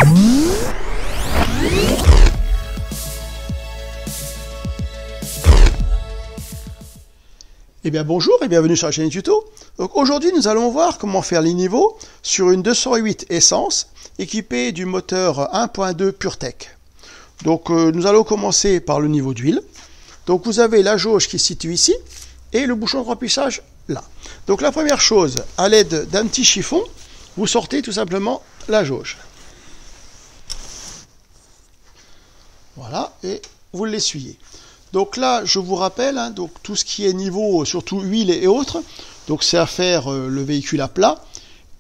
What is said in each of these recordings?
Eh bien bonjour et bienvenue sur la chaîne tuto. Donc aujourd'hui nous allons voir comment faire les niveaux sur une 208 essence équipée du moteur 1.2 PureTech. Donc nous allons commencer par le niveau d'huile. Donc vous avez la jauge qui se situe ici et le bouchon de remplissage là. Donc la première chose, à l'aide d'un petit chiffon, vous sortez tout simplement la jauge. Voilà, et vous l'essuyez. Donc là, je vous rappelle, donc tout ce qui est niveau, surtout huile et autres, donc c'est à faire le véhicule à plat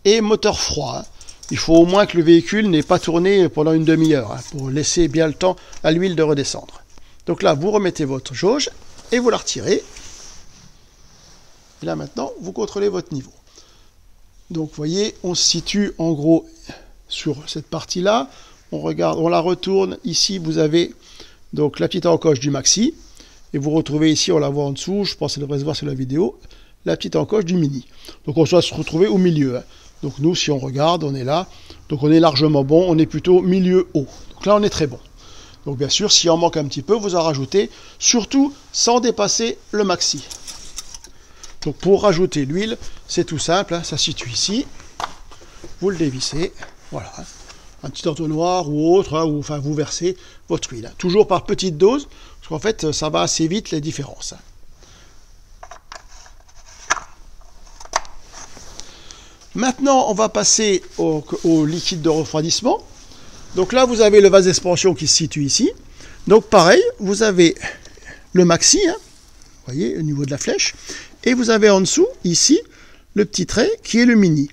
et moteur froid. Il faut au moins que le véhicule n'ait pas tourné pendant une demi-heure pour laisser bien le temps à l'huile de redescendre. Donc là, vous remettez votre jauge et vous la retirez. Et là maintenant, vous contrôlez votre niveau. Donc vous voyez, on se situe en gros sur cette partie-là. On regarde, on la retourne. Ici, vous avez donc la petite encoche du maxi. Et vous retrouvez ici, on la voit en dessous, je pense que ça devrait se voir sur la vidéo, la petite encoche du mini. Donc on doit se retrouver au milieu. Donc nous, si on regarde, on est là. Donc on est largement bon, on est plutôt milieu haut. Donc là, on est très bon. Donc bien sûr, s'il en manque un petit peu, vous en rajoutez, surtout sans dépasser le maxi. Donc pour rajouter l'huile, c'est tout simple, ça se situe ici. Vous le dévissez, voilà. Un petit entonnoir ou autre, ou enfin vous versez votre huile. Toujours par petite dose, parce qu'en fait ça va assez vite les différences. Maintenant on va passer au liquide de refroidissement. Donc là vous avez le vase d'expansion qui se situe ici. Donc pareil, vous avez le maxi, vous voyez au niveau de la flèche, et vous avez en dessous ici le petit trait qui est le mini.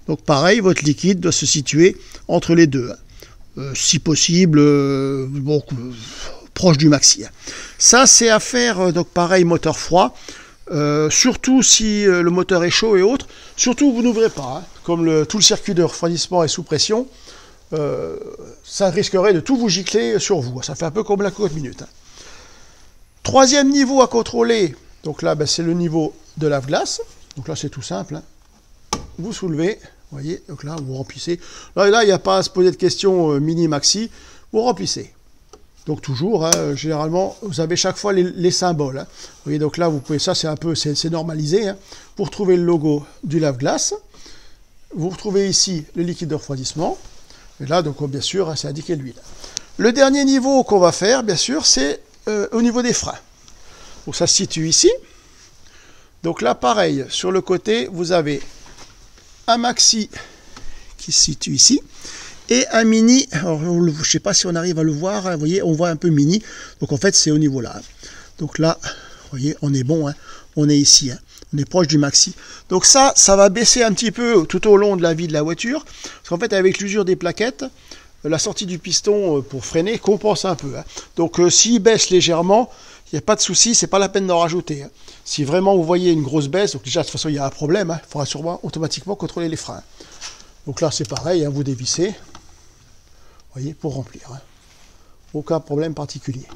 Donc pareil, votre liquide doit se situer entre les deux, si possible, proche du maxi. Ça, c'est à faire, donc pareil, moteur froid, surtout si le moteur est chaud et autres, surtout vous n'ouvrez pas, comme tout le circuit de refroidissement est sous pression, ça risquerait de tout vous gicler sur vous, ça fait un peu comme la cocotte minute. Troisième niveau à contrôler, donc là, c'est le niveau de lave-glace, donc là c'est tout simple, vous soulevez, vous voyez, donc là, vous remplissez. Là, il n'y a pas à se poser de questions mini-maxi. Vous remplissez. Donc toujours, généralement, vous avez chaque fois les symboles. Vous voyez, donc là, vous pouvez, ça c'est un peu, c'est normalisé. Vous retrouvez le logo du lave-glace. Vous retrouvez ici le liquide de refroidissement. Et là, donc bien sûr, c'est indiqué l'huile. Le dernier niveau qu'on va faire, bien sûr, c'est au niveau des freins. Donc ça se situe ici. Donc là, pareil, sur le côté, vous avez un maxi qui se situe ici et un mini. Alors, je ne sais pas si on arrive à le voir, vous voyez, on voit un peu mini, donc en fait c'est au niveau là. Donc là, vous voyez, on est bon, on est ici, on est proche du maxi. Donc ça va baisser un petit peu tout au long de la vie de la voiture, parce qu'en fait avec l'usure des plaquettes, la sortie du piston pour freiner compense un peu. Donc s'il baisse légèrement, il n'y a pas de souci, c'est pas la peine d'en rajouter. Si vraiment vous voyez une grosse baisse, donc déjà de toute façon il y a un problème, il faudra sûrement automatiquement contrôler les freins. Donc là c'est pareil, vous dévissez, vous voyez, pour remplir. Aucun problème particulier.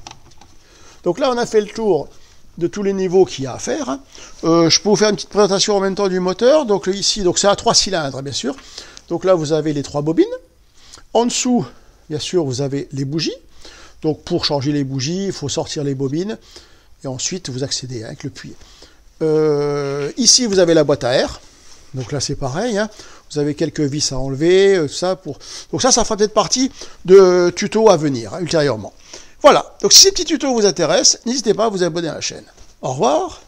Donc là on a fait le tour de tous les niveaux qu'il y a à faire. Je peux vous faire une petite présentation en même temps du moteur. Donc ici, donc c'est à 3 cylindres bien sûr. Donc là vous avez les 3 bobines. En dessous, bien sûr, vous avez les bougies. Donc pour changer les bougies, il faut sortir les bobines et ensuite vous accédez avec le puits. Ici vous avez la boîte à air. Donc là c'est pareil. Vous avez quelques vis à enlever, ça pour. Donc ça fera peut-être partie de tutos à venir ultérieurement. Voilà. Donc si ces petits tutos vous intéressent, n'hésitez pas à vous abonner à la chaîne. Au revoir.